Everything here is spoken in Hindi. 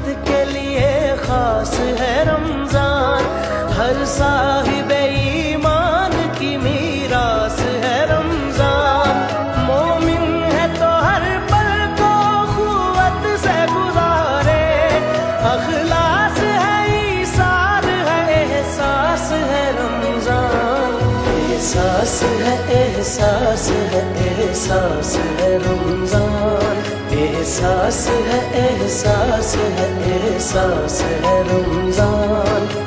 उम्मत के लिए खास है रमजान, हर साहिब ईमान की मीरास है रमजान। मोमिन है तो हर पल को खुवत से गुजारे, अखलास है ईसार है एहसास है रमजान। एहसास है एहसास है एहसास है रमजान, एहसास है एहसास है एहसास है रमजान।